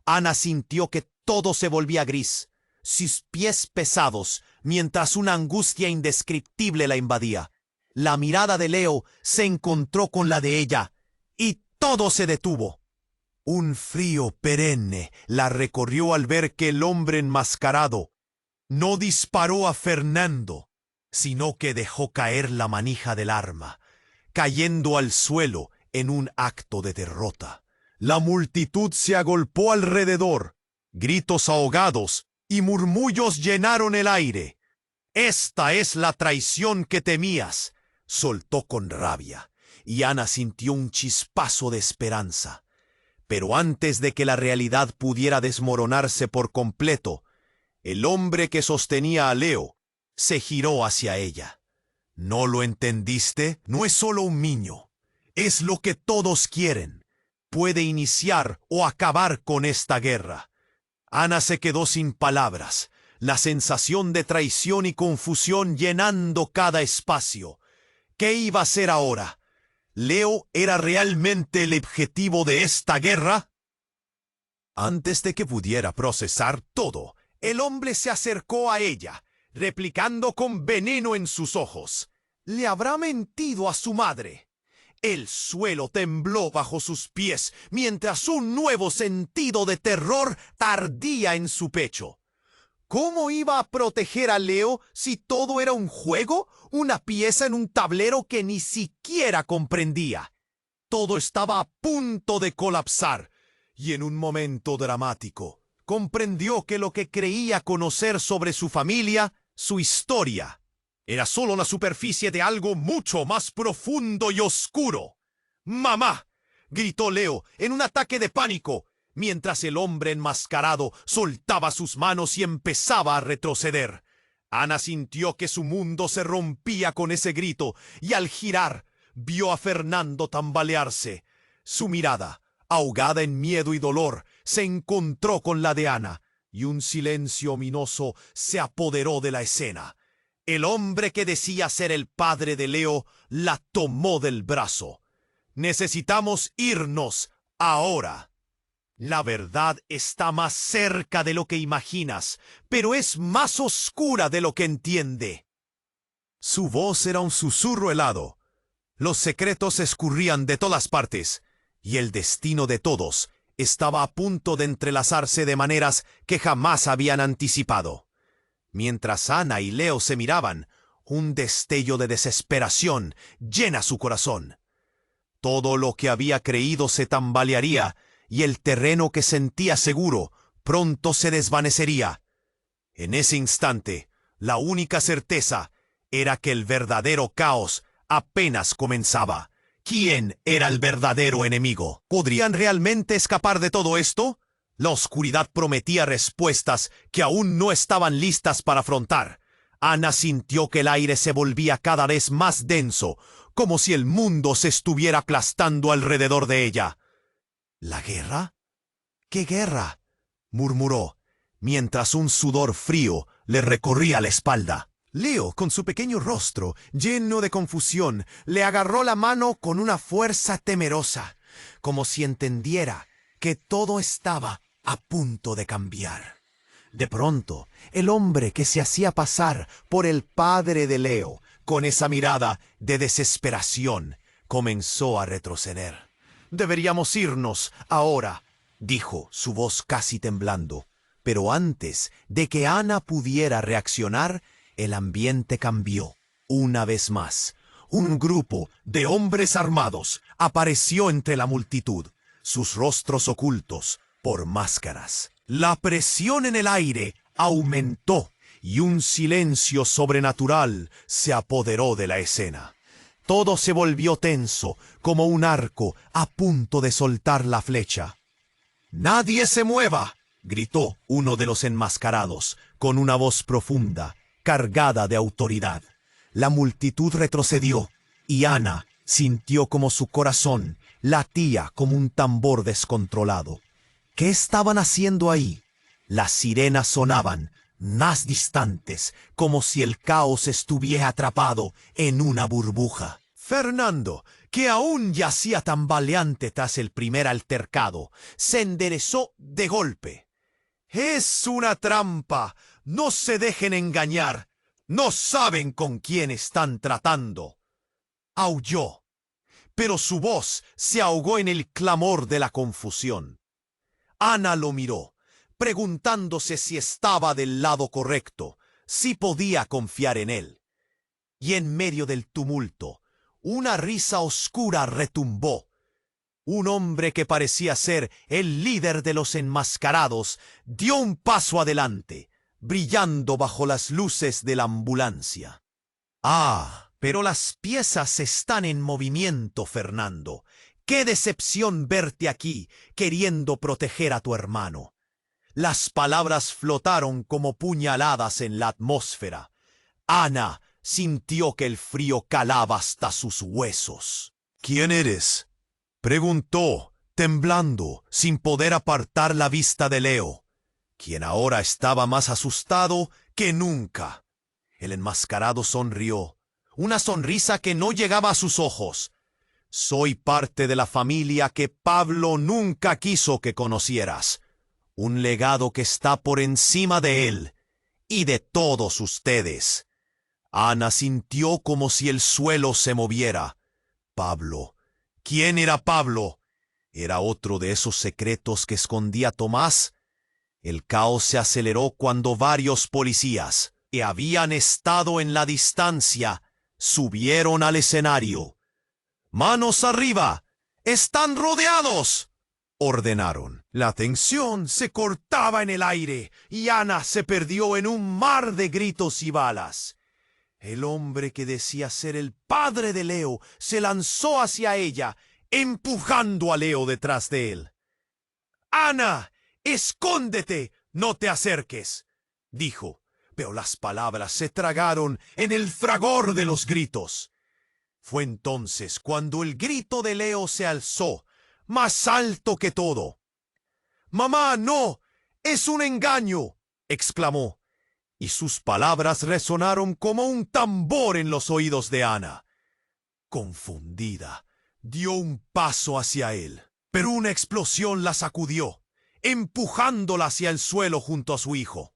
Ana sintió que todo se volvía gris, sus pies pesados, mientras una angustia indescriptible la invadía. La mirada de Leo se encontró con la de ella, y todo se detuvo. Un frío perenne la recorrió al ver que el hombre enmascarado no disparó a Fernando, sino que dejó caer la manija del arma, cayendo al suelo en un acto de derrota. La multitud se agolpó alrededor. Gritos ahogados y murmullos llenaron el aire. «Esta es la traición que temías», soltó con rabia, y Ana sintió un chispazo de esperanza. Pero antes de que la realidad pudiera desmoronarse por completo, el hombre que sostenía a Leo se giró hacia ella. «¿No lo entendiste? No es solo un niño. Es lo que todos quieren. Puede iniciar o acabar con esta guerra». Ana se quedó sin palabras, la sensación de traición y confusión llenando cada espacio. ¿Qué iba a hacer ahora? ¿Leo era realmente el objetivo de esta guerra? Antes de que pudiera procesar todo, el hombre se acercó a ella, replicando con veneno en sus ojos. ¿Le habrá mentido a su madre? El suelo tembló bajo sus pies, mientras un nuevo sentido de terror ardía en su pecho. ¿Cómo iba a proteger a Leo si todo era un juego, una pieza en un tablero que ni siquiera comprendía? Todo estaba a punto de colapsar, y en un momento dramático, comprendió que lo que creía conocer sobre su familia, su historia, era solo la superficie de algo mucho más profundo y oscuro. «¡Mamá!», gritó Leo en un ataque de pánico, mientras el hombre enmascarado soltaba sus manos y empezaba a retroceder. Ana sintió que su mundo se rompía con ese grito, y al girar, vio a Fernando tambalearse. Su mirada, ahogada en miedo y dolor, se encontró con la de Ana, y un silencio ominoso se apoderó de la escena. El hombre que decía ser el padre de Leo la tomó del brazo. «Necesitamos irnos ahora. La verdad está más cerca de lo que imaginas, pero es más oscura de lo que entiende». Su voz era un susurro helado. Los secretos escurrían de todas partes, y el destino de todos estaba a punto de entrelazarse de maneras que jamás habían anticipado. Mientras Ana y Leo se miraban, un destello de desesperación llena su corazón. Todo lo que había creído se tambalearía, y el terreno que sentía seguro pronto se desvanecería. En ese instante, la única certeza era que el verdadero caos apenas comenzaba. ¿Quién era el verdadero enemigo? ¿Podrían realmente escapar de todo esto? La oscuridad prometía respuestas que aún no estaban listas para afrontar. Ana sintió que el aire se volvía cada vez más denso, como si el mundo se estuviera aplastando alrededor de ella. ¿La guerra? ¿Qué guerra?, murmuró, mientras un sudor frío le recorría la espalda. Leo, con su pequeño rostro lleno de confusión, le agarró la mano con una fuerza temerosa, como si entendiera que todo estaba a punto de cambiar. De pronto, el hombre que se hacía pasar por el padre de Leo, con esa mirada de desesperación, comenzó a retroceder. «Deberíamos irnos ahora», dijo, su voz casi temblando. Pero antes de que Ana pudiera reaccionar, el ambiente cambió. Una vez más, un grupo de hombres armados apareció entre la multitud, sus rostros ocultos por máscaras. La presión en el aire aumentó y un silencio sobrenatural se apoderó de la escena. Todo se volvió tenso, como un arco a punto de soltar la flecha. «¡Nadie se mueva!», gritó uno de los enmascarados, con una voz profunda, cargada de autoridad. La multitud retrocedió, y Ana sintió como su corazón latía como un tambor descontrolado. ¿Qué estaban haciendo ahí? Las sirenas sonaban, más distantes, como si el caos estuviera atrapado en una burbuja. Fernando, que aún yacía tambaleante tras el primer altercado, se enderezó de golpe. «Es una trampa. No se dejen engañar. No saben con quién están tratando», aulló. Pero su voz se ahogó en el clamor de la confusión. Ana lo miró, preguntándose si estaba del lado correcto, si podía confiar en él. Y en medio del tumulto, una risa oscura retumbó. Un hombre que parecía ser el líder de los enmascarados dio un paso adelante, brillando bajo las luces de la ambulancia. «Ah, pero las piezas están en movimiento, Fernando. ¡Qué decepción verte aquí, queriendo proteger a tu hermano!». Las palabras flotaron como puñaladas en la atmósfera. Ana sintió que el frío calaba hasta sus huesos. «¿Quién eres?», preguntó, temblando, sin poder apartar la vista de Leo, quien ahora estaba más asustado que nunca. El enmascarado sonrió, una sonrisa que no llegaba a sus ojos. «Soy parte de la familia que Pablo nunca quiso que conocieras. Un legado que está por encima de él y de todos ustedes». Ana sintió como si el suelo se moviera. Pablo. ¿Quién era Pablo? ¿Era otro de esos secretos que escondía Tomás? El caos se aceleró cuando varios policías, que habían estado en la distancia, subieron al escenario. «¡Manos arriba! ¡Están rodeados!», ordenaron. La tensión se cortaba en el aire y Ana se perdió en un mar de gritos y balas. El hombre que decía ser el padre de Leo se lanzó hacia ella, empujando a Leo detrás de él. «¡Ana! ¡Escóndete! ¡No te acerques!», dijo, pero las palabras se tragaron en el fragor de los gritos. Fue entonces cuando el grito de Leo se alzó, más alto que todo. «Mamá, no, es un engaño», exclamó, y sus palabras resonaron como un tambor en los oídos de Ana. Confundida, dio un paso hacia él, pero una explosión la sacudió, empujándola hacia el suelo junto a su hijo.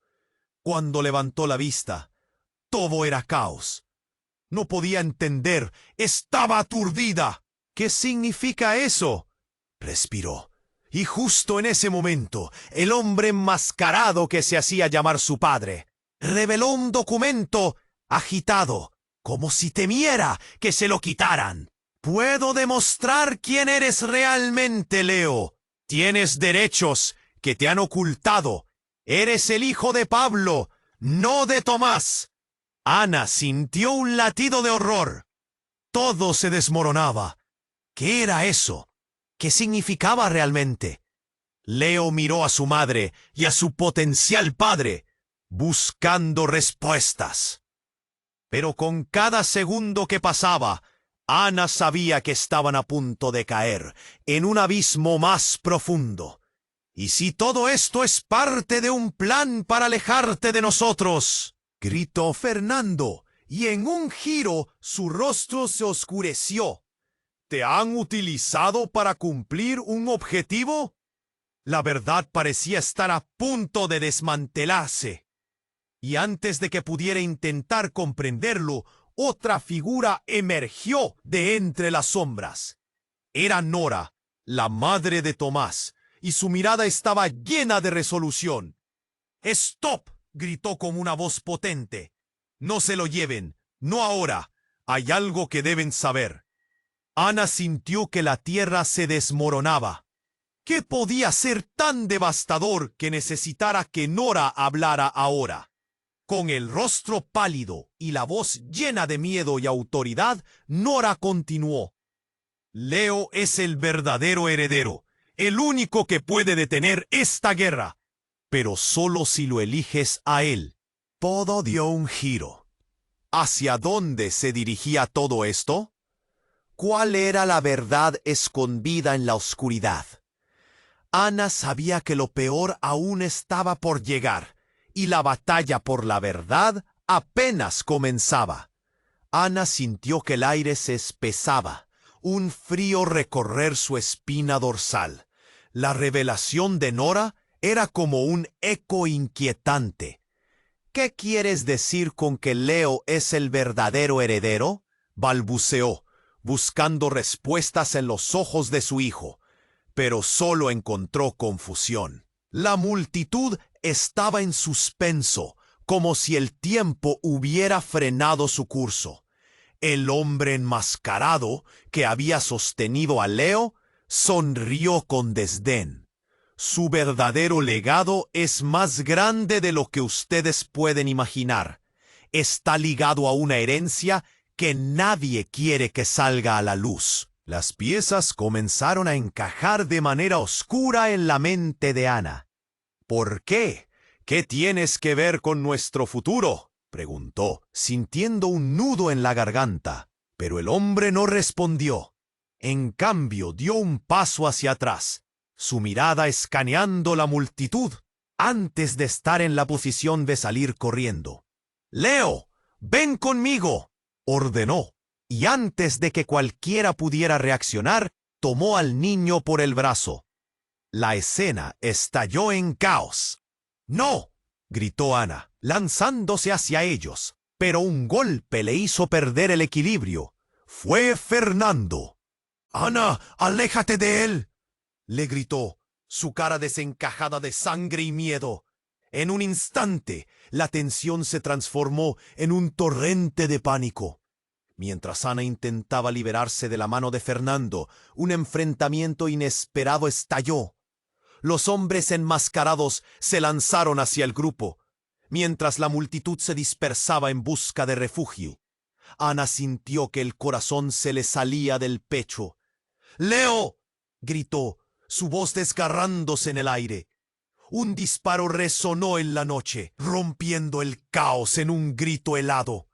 Cuando levantó la vista, todo era caos. No podía entender, estaba aturdida. «¿Qué significa eso?», respiró. Y justo en ese momento, el hombre enmascarado que se hacía llamar su padre reveló un documento agitado, como si temiera que se lo quitaran. «Puedo demostrar quién eres realmente, Leo. Tienes derechos que te han ocultado. Eres el hijo de Pablo, no de Tomás». Ana sintió un latido de horror. Todo se desmoronaba. ¿Qué era eso? ¿Qué significaba realmente? Leo miró a su madre y a su potencial padre, buscando respuestas. Pero con cada segundo que pasaba, Ana sabía que estaban a punto de caer en un abismo más profundo. «¿Y si todo esto es parte de un plan para alejarte de nosotros?», gritó Fernando, y en un giro su rostro se oscureció. «¿Te han utilizado para cumplir un objetivo?». La verdad parecía estar a punto de desmantelarse. Y antes de que pudiera intentar comprenderlo, otra figura emergió de entre las sombras. Era Nora, la madre de Tomás, y su mirada estaba llena de resolución. «¡Stop!», gritó con una voz potente. «No se lo lleven, no ahora. Hay algo que deben saber». Ana sintió que la tierra se desmoronaba. ¿Qué podía ser tan devastador que necesitara que Nora hablara ahora? Con el rostro pálido y la voz llena de miedo y autoridad, Nora continuó. «Leo es el verdadero heredero, el único que puede detener esta guerra, pero solo si lo eliges a él». Todo dio un giro. ¿Hacia dónde se dirigía todo esto? ¿Cuál era la verdad escondida en la oscuridad? Ana sabía que lo peor aún estaba por llegar, y la batalla por la verdad apenas comenzaba. Ana sintió que el aire se espesaba, un frío recorrer su espina dorsal. La revelación de Nora era como un eco inquietante. «¿Qué quieres decir con que Leo es el verdadero heredero?», balbuceó, buscando respuestas en los ojos de su hijo, pero solo encontró confusión. La multitud estaba en suspenso, como si el tiempo hubiera frenado su curso. El hombre enmascarado que había sostenido a Leo sonrió con desdén. «Su verdadero legado es más grande de lo que ustedes pueden imaginar. Está ligado a una herencia que nadie quiere que salga a la luz». Las piezas comenzaron a encajar de manera oscura en la mente de Ana. «¿Por qué? ¿Qué tienes que ver con nuestro futuro?», preguntó, sintiendo un nudo en la garganta. Pero el hombre no respondió. En cambio, dio un paso hacia atrás, su mirada escaneando la multitud, antes de estar en la posición de salir corriendo. «Leo, ven conmigo», ordenó, y antes de que cualquiera pudiera reaccionar, tomó al niño por el brazo. La escena estalló en caos. «¡No!», gritó Ana, lanzándose hacia ellos, pero un golpe le hizo perder el equilibrio. Fue Fernando. «Ana, aléjate de él», le gritó, su cara desencajada de sangre y miedo. En un instante, la tensión se transformó en un torrente de pánico. Mientras Ana intentaba liberarse de la mano de Fernando, un enfrentamiento inesperado estalló. Los hombres enmascarados se lanzaron hacia el grupo, mientras la multitud se dispersaba en busca de refugio. Ana sintió que el corazón se le salía del pecho. «¡Leo!», gritó, su voz desgarrándose en el aire. Un disparo resonó en la noche, rompiendo el caos en un grito helado.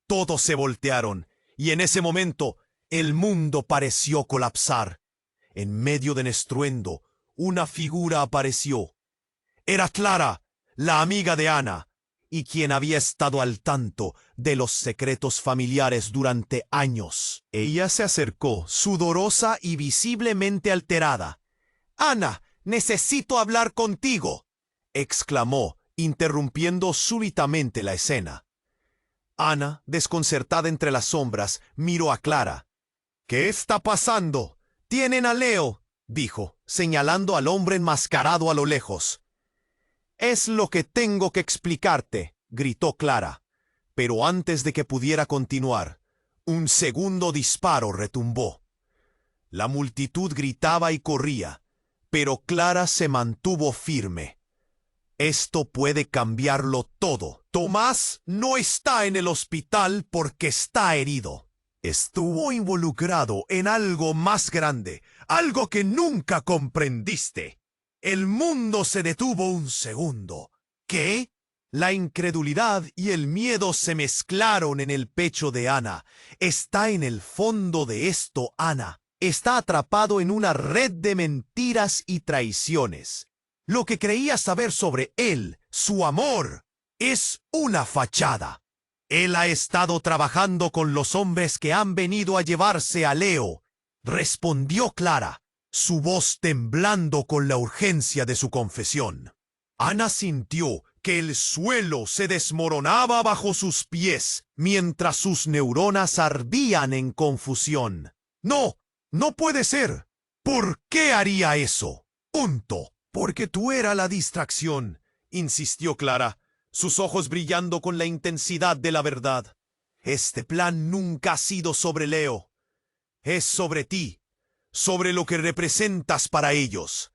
Todos se voltearon, y en ese momento el mundo pareció colapsar. En medio del estruendo, una figura apareció. Era Clara, la amiga de Ana, y quien había estado al tanto de los secretos familiares durante años. Ella se acercó, sudorosa y visiblemente alterada. «Ana, necesito hablar contigo», exclamó, interrumpiendo súbitamente la escena. Ana, desconcertada entre las sombras, miró a Clara. «¿Qué está pasando? Tienen a Leo», dijo, señalando al hombre enmascarado a lo lejos. «Es lo que tengo que explicarte», gritó Clara. Pero antes de que pudiera continuar, un segundo disparo retumbó. La multitud gritaba y corría, pero Clara se mantuvo firme. «Esto puede cambiarlo todo. Tomás no está en el hospital porque está herido. Estuvo involucrado en algo más grande, algo que nunca comprendiste». El mundo se detuvo un segundo. ¿Qué? La incredulidad y el miedo se mezclaron en el pecho de Ana. Está en el fondo de esto, Ana. Está atrapado en una red de mentiras y traiciones. Lo que creía saber sobre él, su amor, es una fachada. Él ha estado trabajando con los hombres que han venido a llevarse a Leo, respondió Clara, su voz temblando con la urgencia de su confesión. Ana sintió que el suelo se desmoronaba bajo sus pies mientras sus neuronas ardían en confusión. «No, no puede ser. ¿Por qué haría eso? Punto. Porque tú eras la distracción», insistió Clara, sus ojos brillando con la intensidad de la verdad. «Este plan nunca ha sido sobre Leo. Es sobre ti, sobre lo que representas para ellos».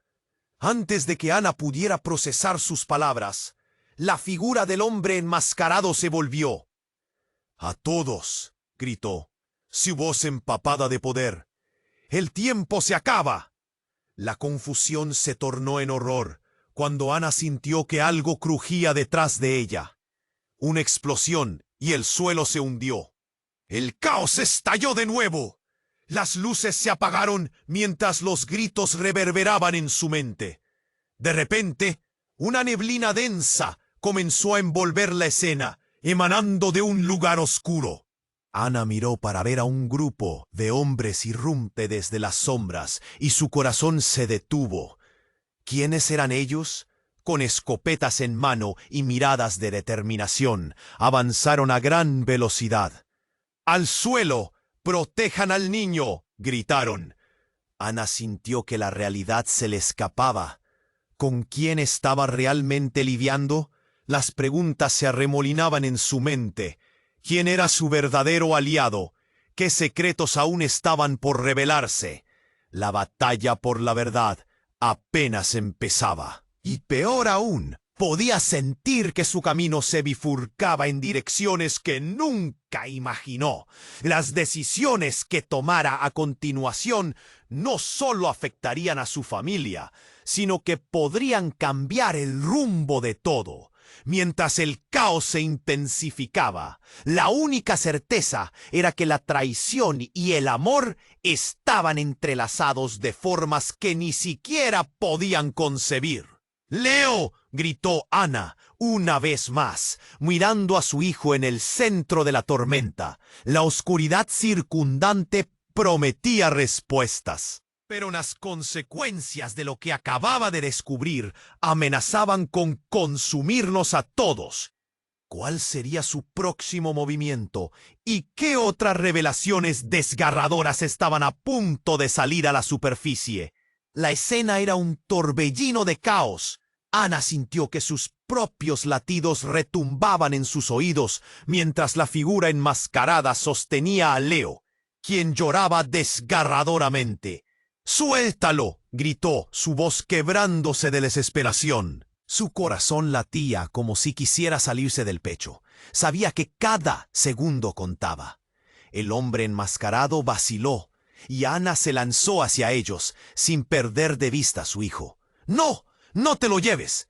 Antes de que Ana pudiera procesar sus palabras, la figura del hombre enmascarado se volvió. «A todos», gritó, su voz empapada de poder, «el tiempo se acaba». La confusión se tornó en horror cuando Ana sintió que algo crujía detrás de ella. Una explosión y el suelo se hundió. El caos estalló de nuevo. Las luces se apagaron mientras los gritos reverberaban en su mente. De repente, una neblina densa comenzó a envolver la escena, emanando de un lugar oscuro. Ana miró para ver a un grupo de hombres irrumpe desde las sombras y su corazón se detuvo. ¿Quiénes eran ellos? Con escopetas en mano y miradas de determinación, avanzaron a gran velocidad. «¡Al suelo! ¡Protejan al niño!», gritaron. Ana sintió que la realidad se le escapaba. ¿Con quién estaba realmente lidiando? Las preguntas se arremolinaban en su mente. ¿Quién era su verdadero aliado? ¿Qué secretos aún estaban por revelarse? La batalla por la verdad apenas empezaba. Y peor aún, podía sentir que su camino se bifurcaba en direcciones que nunca imaginó. Las decisiones que tomara a continuación no solo afectarían a su familia, sino que podrían cambiar el rumbo de todo. Mientras el caos se intensificaba, la única certeza era que la traición y el amor estaban entrelazados de formas que ni siquiera podían concebir. «¡Leo!», gritó Ana, una vez más, mirando a su hijo en el centro de la tormenta. La oscuridad circundante prometía respuestas, pero las consecuencias de lo que acababa de descubrir amenazaban con consumirnos a todos. ¿Cuál sería su próximo movimiento? ¿Y qué otras revelaciones desgarradoras estaban a punto de salir a la superficie? La escena era un torbellino de caos. Ana sintió que sus propios latidos retumbaban en sus oídos mientras la figura enmascarada sostenía a Leo, quien lloraba desgarradoramente. «¡Suéltalo!», gritó, su voz quebrándose de desesperación. Su corazón latía como si quisiera salirse del pecho. Sabía que cada segundo contaba. El hombre enmascarado vaciló, y Ana se lanzó hacia ellos, sin perder de vista a su hijo. «¡No! ¡No te lo lleves!».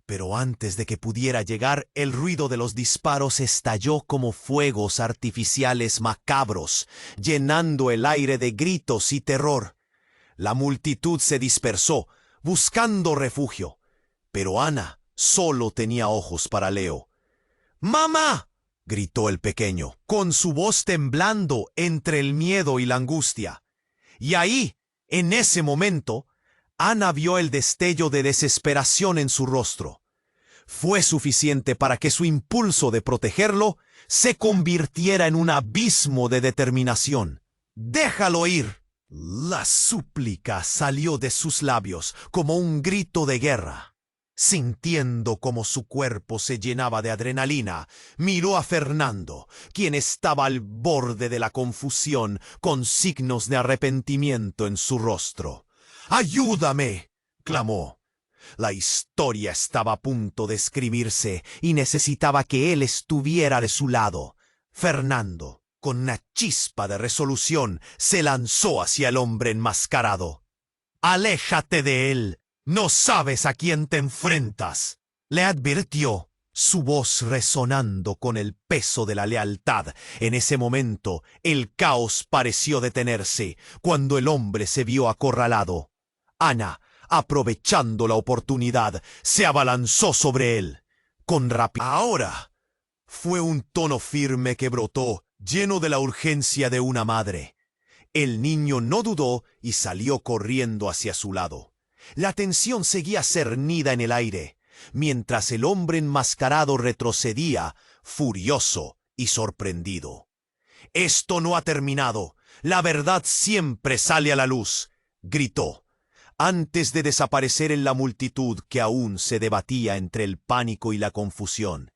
Pero antes de que pudiera llegar, el ruido de los disparos estalló como fuegos artificiales macabros, llenando el aire de gritos y terror. La multitud se dispersó, buscando refugio. Pero Ana solo tenía ojos para Leo. ¡Mamá!, gritó el pequeño, con su voz temblando entre el miedo y la angustia. Y ahí, en ese momento, Ana vio el destello de desesperación en su rostro. Fue suficiente para que su impulso de protegerlo se convirtiera en un abismo de determinación. ¡Déjalo ir! La súplica salió de sus labios como un grito de guerra. Sintiendo cómo su cuerpo se llenaba de adrenalina, miró a Fernando, quien estaba al borde de la confusión, con signos de arrepentimiento en su rostro. ¡Ayúdame!, clamó. La historia estaba a punto de escribirse y necesitaba que él estuviera de su lado. Fernando, con una chispa de resolución, se lanzó hacia el hombre enmascarado. «¡Aléjate de él! ¡No sabes a quién te enfrentas!», le advirtió, su voz resonando con el peso de la lealtad. En ese momento, el caos pareció detenerse cuando el hombre se vio acorralado. Ana, aprovechando la oportunidad, se abalanzó sobre él. Con rapidez. Ahora fue un tono firme que brotó, lleno de la urgencia de una madre. El niño no dudó y salió corriendo hacia su lado. La tensión seguía cernida en el aire, mientras el hombre enmascarado retrocedía, furioso y sorprendido. «Esto no ha terminado. La verdad siempre sale a la luz», gritó, antes de desaparecer en la multitud que aún se debatía entre el pánico y la confusión.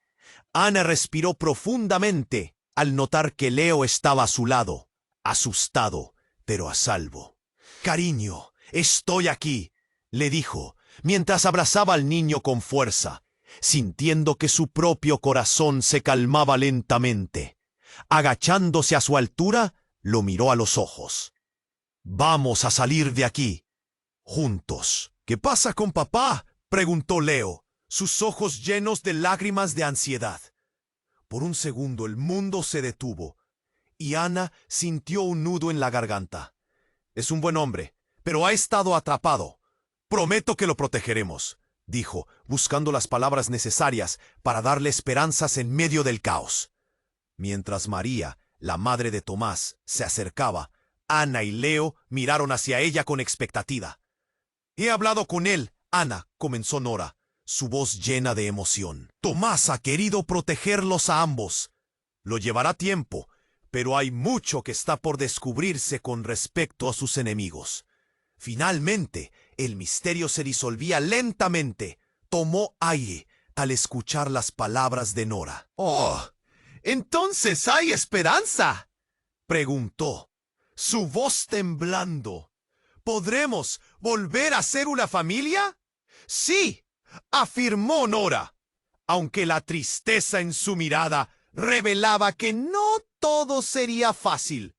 Ana respiró profundamente al notar que Leo estaba a su lado, asustado, pero a salvo. «Cariño, estoy aquí», le dijo, mientras abrazaba al niño con fuerza, sintiendo que su propio corazón se calmaba lentamente. Agachándose a su altura, lo miró a los ojos. «Vamos a salir de aquí juntos». «¿Qué pasa con papá?», preguntó Leo, sus ojos llenos de lágrimas de ansiedad. Por un segundo el mundo se detuvo, y Ana sintió un nudo en la garganta. «Es un buen hombre, pero ha estado atrapado. Prometo que lo protegeremos», dijo, buscando las palabras necesarias para darle esperanzas en medio del caos. Mientras María, la madre de Tomás, se acercaba, Ana y Leo miraron hacia ella con expectativa. «He hablado con él, Ana», comenzó Nora, su voz llena de emoción. «Tomás ha querido protegerlos a ambos. Lo llevará tiempo, pero hay mucho que está por descubrirse con respecto a sus enemigos». Finalmente, el misterio se disolvía lentamente. Tomó aire al escuchar las palabras de Nora. «Oh, ¿entonces hay esperanza?», preguntó, su voz temblando. «¿Podremos volver a ser una familia?». «Sí», afirmó Nora, aunque la tristeza en su mirada revelaba que no todo sería fácil.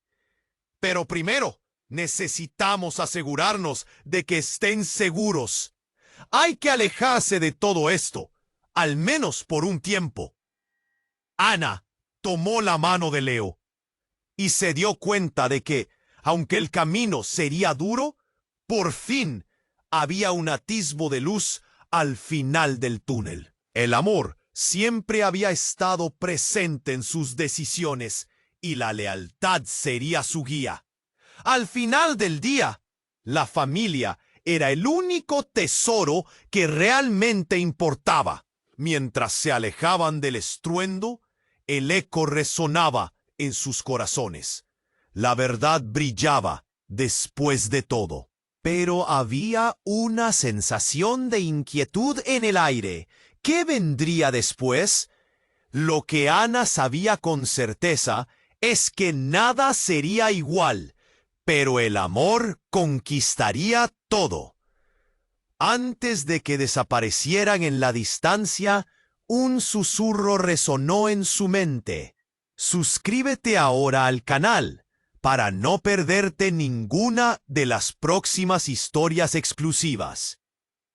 «Pero primero, necesitamos asegurarnos de que estén seguros. Hay que alejarse de todo esto, al menos por un tiempo». Ana tomó la mano de Leo y se dio cuenta de que, aunque el camino sería duro, por fin había un atisbo de luz al final del túnel. El amor siempre había estado presente en sus decisiones y la lealtad sería su guía. Al final del día, la familia era el único tesoro que realmente importaba. Mientras se alejaban del estruendo, el eco resonaba en sus corazones. La verdad brillaba después de todo. Pero había una sensación de inquietud en el aire. ¿Qué vendría después? Lo que Ana sabía con certeza es que nada sería igual, pero el amor conquistaría todo. Antes de que desaparecieran en la distancia, un susurro resonó en su mente. Suscríbete ahora al canal para no perderte ninguna de las próximas historias exclusivas.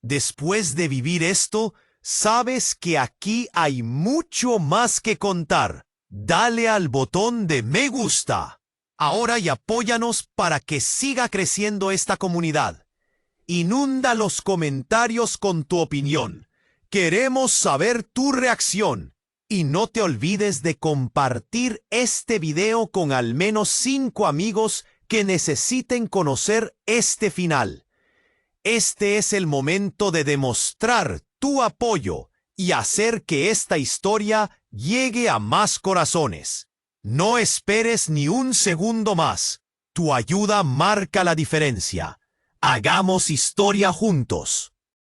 Después de vivir esto, sabes que aquí hay mucho más que contar. Dale al botón de me gusta ahora y apóyanos para que siga creciendo esta comunidad. Inunda los comentarios con tu opinión. Queremos saber tu reacción. Y no te olvides de compartir este video con al menos 5 amigos que necesiten conocer este final. Este es el momento de demostrar tu apoyo y hacer que esta historia llegue a más corazones. No esperes ni un segundo más. Tu ayuda marca la diferencia. Hagamos historia juntos.